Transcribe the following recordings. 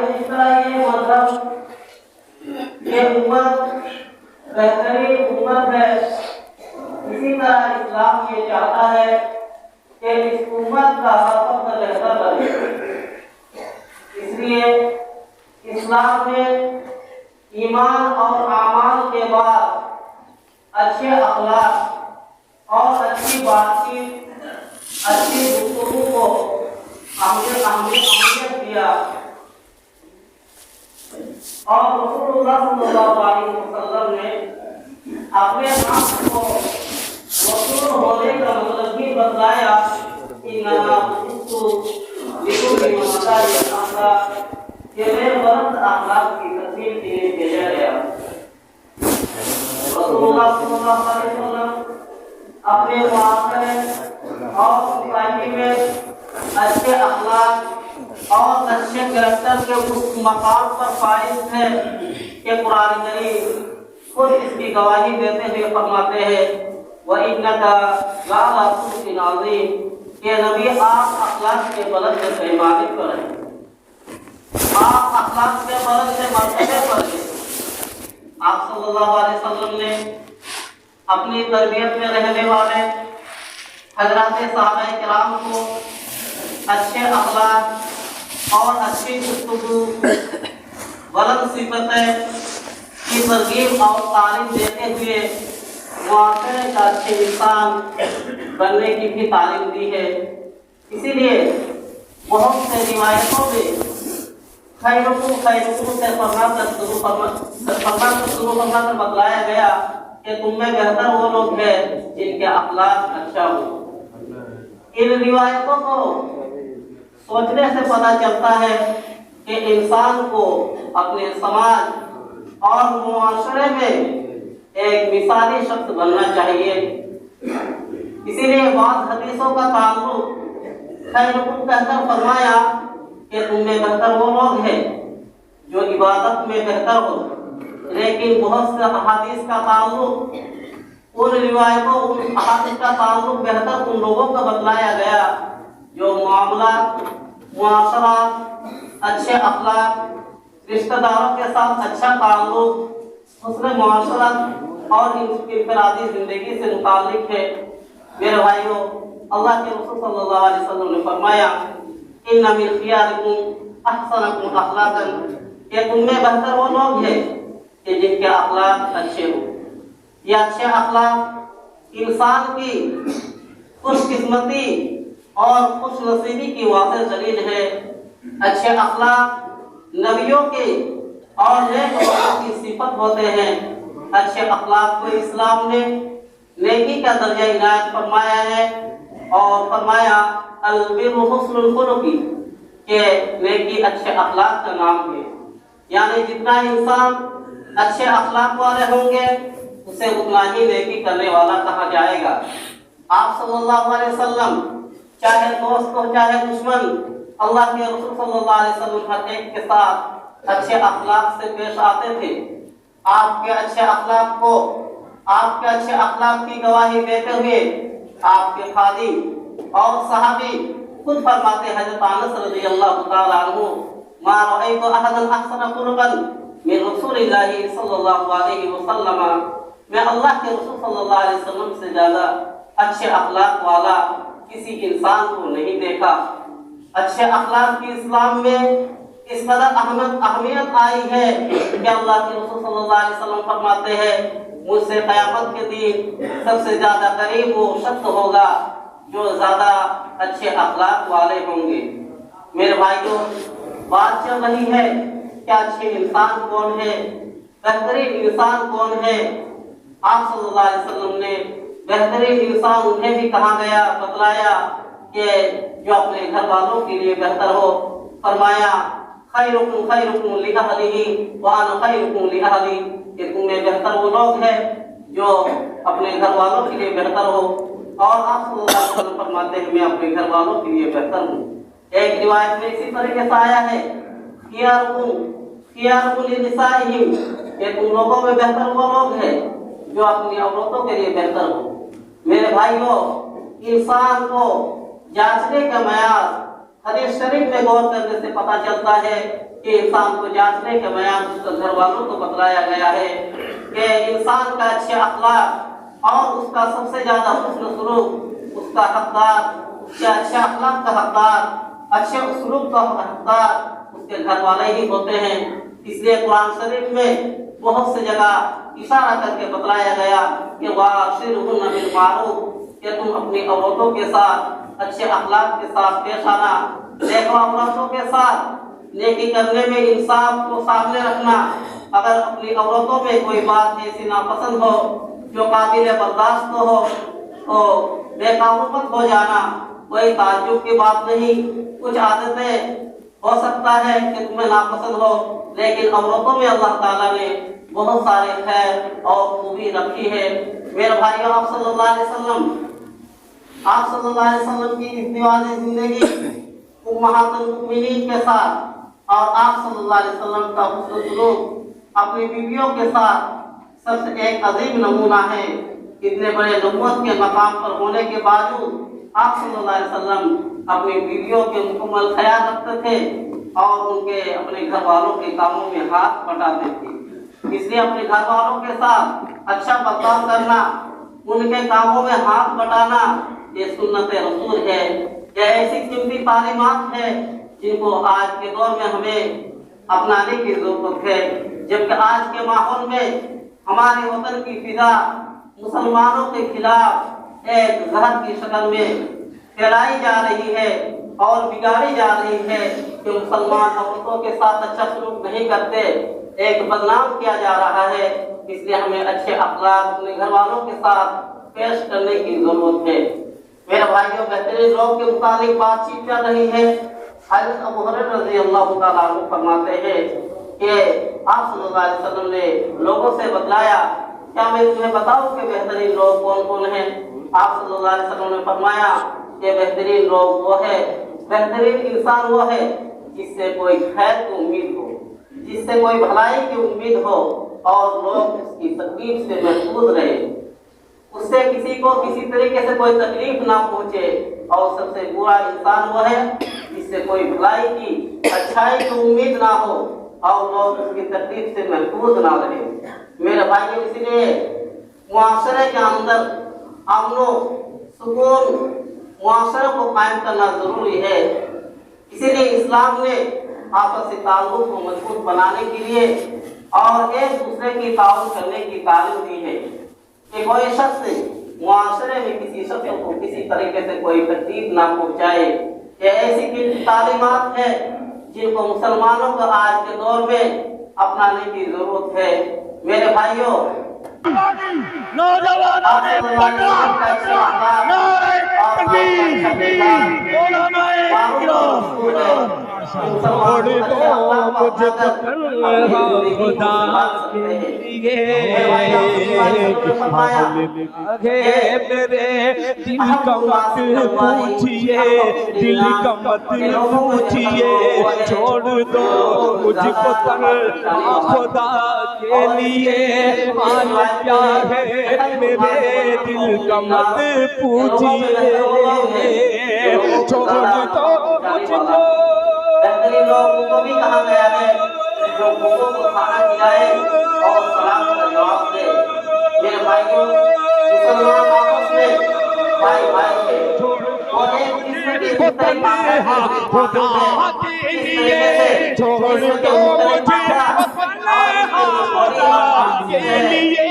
جس طرح یہ مذہب یہ امت بہترین امت ہے، اسی طرح اسلام یہ چاہتا ہے کہ اس امت کا سب بہتر بنے۔ اس لیے اسلام میں ایمان اور اعمال کے بعد اچھے اخلاق اور اچھی بات چیت، اچھی گفتگو کو اہمیت دیا، اور رسول اللہ صلی اللہ علیہ وسلم نے اپنے آپ کو رسول ہونے کا مطلب بھی بتلایا، انما بعثت لأتمم مكارم الأخلاق، کہ میں بلند اخلاق کی تکمیل کے لیے بھیجا گیا۔ رسول اللہ صلی اللہ علیہ وسلم اپنے معاشرے اور سوسائٹی میں اچھے اخلاق اور اچھے کریکٹر کے اس مقام پر فائز ہے کہ قرآن کریم خود اس کی گواہی دیتے ہوئے فرماتے ہیں وَإِنَّكَ لَعَلَىٰ خُلُقٍ عَظِيمٍ، کہ نبی آپ اخلاق کے بلند پیمانے پر ہیں، آپ اخلاق کے بلند مرتبے پر ہیں۔ آپ صلی اللہ علیہ وسلم نے اپنی تربیت میں رہنے والے حضرات صحابہ کرام کو اچھے اخلاق اور اچھی گفتگو، بلند صفتیں کی ترغیب اور تعلیم دیتے ہوئے معاشرے کا اچھے انسان بننے کی بھی تعلیم دی ہے۔ اسی لیے بہت سے روایتوں میں خیرکم خیرکم سے فرما کر بتلایا گیا کہ تم میں بہتر وہ لوگ ہیں جن کے اخلاق اچھا ہو۔ ان روایتوں کو سوچنے سے پتہ چلتا ہے کہ انسان کو اپنے سماج اور معاشرے میں ایک مثالی شخص بننا چاہیے۔ اسی لیے بعض حدیثوں کا تعلق خیرکم کہہ کر فرمایا کہ تم میں بہتر وہ لوگ ہیں جو عبادت میں بہتر ہو، لیکن بہت سے احادیث کا تعلق ان روایتوں ان احادیث کا تعلق بہتر ان لوگوں کا بتلایا گیا جو معاملات، معاشرات، اچھے اخلاق، رشتہ داروں کے ساتھ اچھا تعلق، حسن معاشرت اور انفرادی زندگی سے متعلق ہے۔ میرے بھائیوں، اللہ کے رسول صلی اللہ علیہ وسلم نے فرمایا ان من خیارکم احسنکم اخلاقا، کہ تم میں بہتر وہ لوگ ہیں کہ جن کے اخلاق اچھے ہوں۔ یہ اچھے اخلاق انسان کی خوش قسمتی اور خوش نصیبی کی واضح دلیل ہے۔ اچھے اخلاق نبیوں کے اور نیک لوگوں کی صفت ہوتے ہیں۔ اچھے اخلاق کو اسلام نے نیکی کا درجہ عنایت فرمایا ہے اور فرمایا البر حسن الخلق، کہ نیکی اچھے اخلاق کا نام ہے، یعنی جتنا انسان اچھے اخلاق والے ہوں گے اسے اتنا ہی نیکی کرنے والا کہا جائے گا۔ آپ صلی اللہ علیہ وسلم چاہے دوست ہو چاہے دشمن، اللہ کے رسول صلی اللہ علیہ وسلم ہر ایک کے ساتھ اچھے اخلاق سے پیش آتے تھے۔ آپ کے اچھے اخلاق کی گواہی دیتے ہوئے آپ کے خادم اور صحابی خود فرماتے ہیں، حضرت انس رضی اللہ تعالی عنہ ما رأيت احدا احسن خلقا من رسول اللہ صلی اللہ علیہ وسلم، میں اللہ کے رسول صلی اللہ علیہ وسلم سے زیادہ اچھے اخلاق والا کسی انسان کو نہیں دیکھا۔ اچھے اخلاق کی اسلام میں اس قدر اہمیت آئی ہے کہ اللہ کے رسول صلی اللہ علیہ وسلم فرماتے ہیں مجھ سے قیامت کے دن سب سے زیادہ قریب وہ شخص ہوگا جو زیادہ اچھے اخلاق والے ہوں گے۔ میرے بھائیوں، بات چل رہی ہے کہ اچھے انسان کون ہے، بہترین انسان کون ہے۔ آپ صلی اللہ علیہ وسلم نے بہترین انسان انہیں بھی کہا گیا، بتلایا کہ جو اپنے گھر والوں کے لیے بہتر ہو۔ فرمایا خیرکم خیرکم لأہلہ وانا خیرکم لأہلی، کہ تم میں بہتر وہ لوگ ہیں جو اپنے گھر والوں کے لیے بہتر ہو، اور آپ صلی اللہ علیہ وسلم فرماتے ہیں میں اپنے گھر والوں کے لیے بہتر ہوں۔ ایک روایت میں اسی طریقے سے آیا ہے خیارکم لنسائہم، کہ تم لوگوں میں بہتر وہ لوگ ہیں جو اپنی عورتوں کے لیے بہتر ہو۔ میرے بھائیوں، انسان کو جانچنے کا معیار حدیث شریف میں غور کرنے سے پتہ چلتا ہے کہ انسان کو جانچنے کے بیان اس کے گھر والوں کو بتلایا گیا ہے کہ انسان کا اچھے اخلاق اور اس کا سب سے زیادہ حسن سلوک، اس کا حقدار، اس کے اچھے اخلاق کا حقدار، اچھے اسلوب کا حقدار اس کے گھر والے ہی ہوتے ہیں۔ اس لیے قرآن شریف میں بہت سی جگہ اشارہ کر کے بتلایا گیا کہ وَعَاشِرْهُنَّ بِالْمَعْرُوفِ، کہ تم اپنی عورتوں کے ساتھ اچھے اخلاق کے ساتھ پیش آنا۔ دیکھو، عورتوں کے ساتھ نیکی کرنے میں انصاف کو سامنے رکھنا۔ اگر اپنی عورتوں میں کوئی بات ایسی ناپسند ہو جو قابل برداشت ہو تو بے قابو مت ہو جانا، کوئی تعجب کی بات نہیں۔ کچھ عادتیں ہو سکتا ہے کہ تمہیں ناپسند ہو، لیکن عورتوں میں اللہ تعالیٰ نے بہت سارے خیر اور خوبی رکھی ہے۔ میرے بھائیو، آپ صلی اللہ علیہ وسلم کی اس دیوان زندگی امہات المؤمنین کے ساتھ اور آپ صلی اللہ علیہ وسلم کا حسن سلوک اپنی بیویوں کے ساتھ سب سے ایک عظیم نمونہ ہے۔ اتنے بڑے نبوت کے مقام پر ہونے کے باوجود آپ صلی اللہ علیہ وسلم اپنی بیویوں کے مکمل خیال رکھتے تھے اور ان کے اپنے گھر والوں کے کاموں میں ہاتھ بٹاتے تھے۔ اس لیے اپنے گھر والوں کے ساتھ اچھا برتاؤ کرنا، ان کے کاموں میں ہاتھ بٹانا، یہ سنت رسول ہے۔ یہ ایسی قیمتی تعلیمات ہے جن کو آج کے دور میں ہمیں اپنانے کی ضرورت ہے، جبکہ آج کے ماحول میں ہمارے وطن کی فضا مسلمانوں کے خلاف ایک زہر کی شکل میں پھیلائی جا رہی ہے اور بگاڑی جا رہی ہے کہ مسلمان عورتوں کے ساتھ اچھا سلوک نہیں کرتے، ایک بدنام کیا جا رہا ہے۔ اس لیے ہمیں اچھے اخلاق اپنے گھر والوں کے ساتھ پیش کرنے کی ضرورت ہے۔ میرے بھائیوں، بہترین لوگ کے متعلق بات چیت چل رہی ہے۔ حضرت ابو ہریرہ رضی اللہ تعالیٰ عنہ فرماتے ہیں کہ آپ صلی اللہ علیہ وسلم نے لوگوں سے بتلایا، کیا میں تمہیں بتاؤں کہ بہترین لوگ کون کون ہیں؟ آپ صلی اللہ علیہ وسلم نے فرمایا کہ بہترین لوگ وہ ہے، بہترین انسان وہ ہے جس سے کوئی خیر کی امید ہو، جس سے کوئی بھلائی کی امید ہو اور لوگ اس کی تکلیف سے محفوظ رہے، اس سے کسی کو کسی طریقے سے کوئی تکلیف نہ پہنچے۔ اور سب سے برا انسان وہ ہے جس سے کوئی بھلائی کی، اچھائی کی امید نہ ہو اور لوگ اس کی تکلیف سے محفوظ نہ رہے۔ میرے بھائیوں، اس لیے معاشرے کے اندر امن و سکون، معاشرے کو قائم کرنا ضروری ہے۔ اسی لیے اسلام نے آپسی تعلق کو مضبوط بنانے کے لیے اور ایک دوسرے کی تعاون کرنے کی تعلیم دی ہے کہ کوئی شخص معاشرے میں کسی شخص کو کسی طریقے سے کوئی تکلیف نہ پہنچائے۔ یہ ایسی کی تعلیمات ہے جن کو مسلمانوں کو آج کے دور میں اپنانے کی ضرورت ہے۔ میرے بھائیوں، نوجوانوں نے پکڑا، نعرہ تکبیر، علماء کرام، چھوڑ دو مجھ کو تنہا خدا کے لیے، میرے دل کا مت پوچھئے، دل کا مت پوچھئے، چھوڑ دو مجھ کو تنہا خدا کے لیے، حال کیا ہے میرے دل کا مت پوچھئے، چھوڑ دو مجھ کو۔ بہترین لوگوں کو بھی کہا گیا ہے جو لوگوں کو کھانا کھلائے اور سلام کا جواب دے۔ میرے بھائیوں، مسلمان آپس میں بھائی بھائی کے اور ایک دوسرے کی تنہا خدا کے لیے، چھوڑ دو مجھے تنہا خدا کے لیے،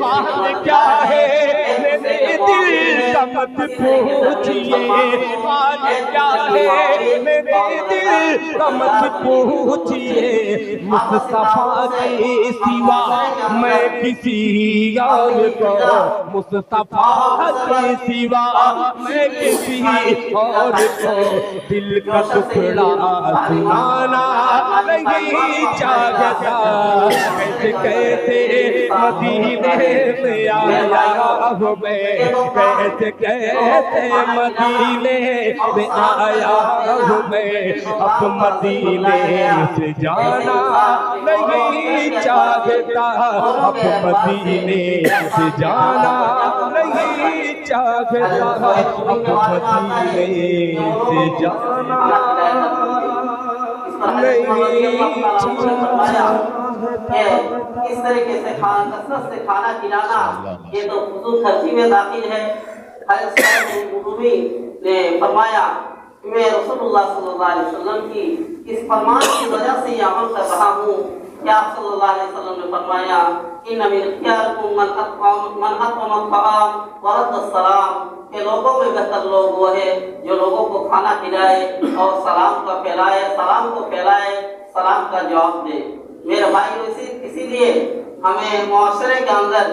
حال کیا ہے میرے دل کا مت پوچھئے، حال کیا ہے میرے دل کا مت پوچھئے، مصطفیٰ کے سوا میں کسی اور کو، مصطفیٰ کے سوا میں کسی اور کو دل کا ٹکڑا سنانا نہیں چاہتا کیسے مدینے میں آیا ہوں میں کیسے مدینے میں آیا ہوں میں اب مدینے سے جانا نہیں چاہتا اب مدینے سے جانا نہیں چاہتا اب مدینے سے جانا اس طریقے سے کثرت سے کھانا کھلانا یہ تو فضول خرچی میں داخل ہے۔ حضرت نے فرمایا میں رسول اللہ صلی اللہ علیہ وسلم کی اس فرمان کی وجہ سے یہ عمل کر رہا ہوں کہ آپ صلی اللہ علیہ وسلم نے فرمایا ان من خیارکم من اطعم الطعام ورد السلام، کہ لوگوں میں بہتر لوگ وہ ہے جو لوگوں کو کھانا کھلائے اور سلام کو پھیلائے، سلام کا جواب دے۔ میرے بھائی اسی لیے ہمیں معاشرے کے اندر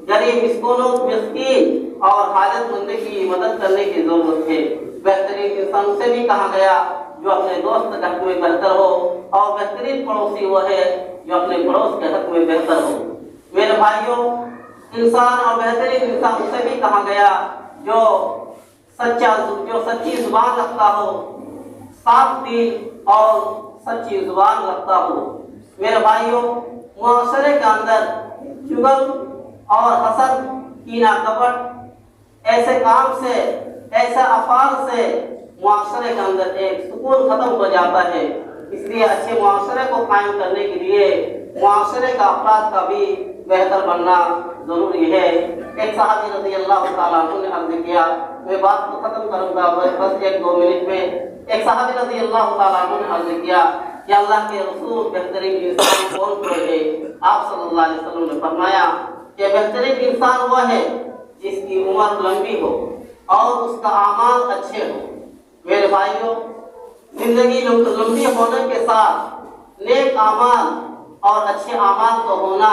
غریب مسکین اور حاجت مند کی مدد کرنے کی ضرورت ہے۔ بہترین انسان سے بھی کہا گیا جو اپنے دوست کے حق میں بہتر ہو، اور بہترین پڑوسی وہ ہے جو اپنے پڑوس کے حق میں بہتر ہو۔ میرے بھائیوں، انسان اور بہترین انسان سے بھی کہا گیا جو سچی زبان رکھتا ہو، صاف دل اور سچی زبان رکھتا ہو۔ میرے بھائیوں، معاشرے کے اندر چغل اور حسد، کینہ کپٹ، ایسے کام سے، ایسے افعال سے معاشرے کے اندر ایک سکون ختم ہو جاتا ہے۔ اس لیے اچھے معاشرے کو قائم کرنے کے لیے معاشرے کا افراد کا بھی بہتر بننا ضروری ہے۔ ایک صحابی رضی اللہ تعالیٰ عنہ نے عرض کیا، میں بات کو ختم کروں گا بس 1-2 منٹ میں۔ ایک صحابی رضی اللہ تعالیٰ عنہ نے عرض کیا کہ اللہ کے رسول بہترین انسان کون ہے؟ آپ صلی اللہ علیہ وسلم نے فرمایا کہ بہترین انسان وہ ہے جس کی عمر لمبی ہو اور اس کا اعمال اچھے ہو۔ میرے بھائیوں، زندگی لمبی ہونے کے ساتھ نیک اعمال اور اچھے اعمال کو ہونا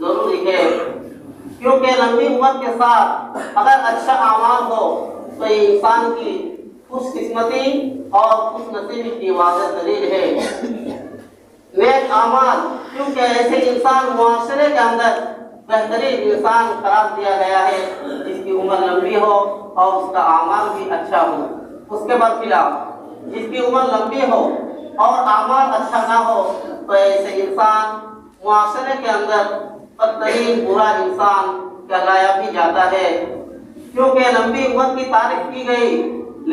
ضروری ہے، کیونکہ لمبی عمر کے ساتھ اگر اچھا اعمال ہو تو یہ انسان کی خوش قسمتی اور خوش نصیبی کی واضح دلیل ہے۔ نیک اعمال، کیونکہ ایسے انسان معاشرے کے اندر بہترین انسان قرار دیا گیا ہے جس کی عمر لمبی ہو اور اس کا اعمال بھی اچھا ہو۔ اس کے برخلاف جس کی عمر لمبی ہو اور اعمال اچھا نہ ہو تو ایسے انسان معاشرے کے اندر بدترین برا انسان کہلایا بھی جاتا ہے، کیونکہ لمبی عمر کی تعریف کی گئی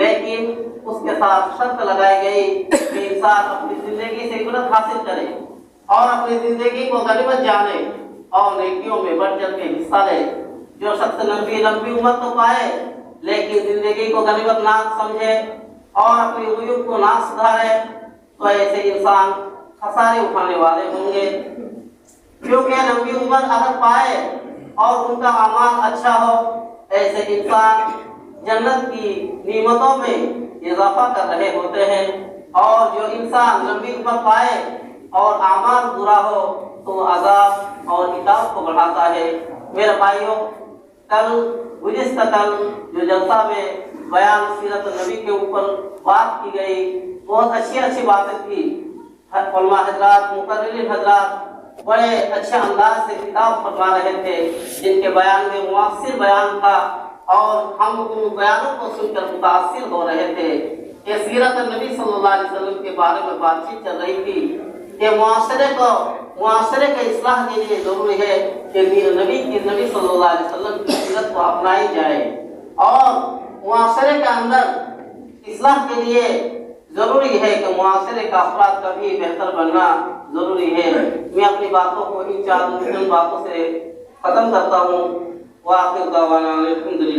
لیکن اس کے ساتھ شرط لگائی گئی کہ انسان اپنی زندگی سے عبرت حاصل کرے اور اپنی زندگی کو غنیمت جانے اور نیکیوں میں بڑھ چڑھ کے حصہ لے۔ جو شخص لمبی عمر تو پائے لیکن زندگی کو غنیمت نہ سمجھے اور اپنی عیوب کو نہ سدھارے تو ایسے انسان خسارے اٹھانے والے ہوں گے، کیونکہ لمبی عمر اگر پائے اور ان کا اعمال اچھا ہو ایسے انسان جنت کی نعمتوں میں اضافہ کر رہے ہوتے ہیں، اور جو انسان لمبی عمر پائے اور اعمال برا ہو تو عذاب اور عقاب کو بڑھاتا ہے۔ میرے بھائیوں، گزشتہ کل جو جلسہ میں بیان سیرت نبی کے اوپر بات کی گئی، بہت اچھی باتیں تھی۔ علماء حضرات، مقررین حضرات بڑے اچھے انداز سے خطاب فرما رہے تھے، جن کے بیان میں مؤثر بیان تھا اور ہم ان بیانوں کو سن کر متاثر ہو رہے تھے کہ سیرت نبی صلی اللہ علیہ وسلم کے بارے میں بات چیت چل رہی تھی کہ معاشرے کے اصلاح کے لیے ضروری ہے کہ نبی صلی اللہ علیہ وسلم کی سیرت کو اپنائی جائے، اور معاشرے کے اندر اصلاح کے لیے ضروری ہے کہ معاشرے کا افراد کا بھی بہتر بننا ضروری ہے۔ میں اپنی باتوں کو ان 4 باتوں سے ختم کرتا ہوں۔ وآخر دعوانا الحمدللہ۔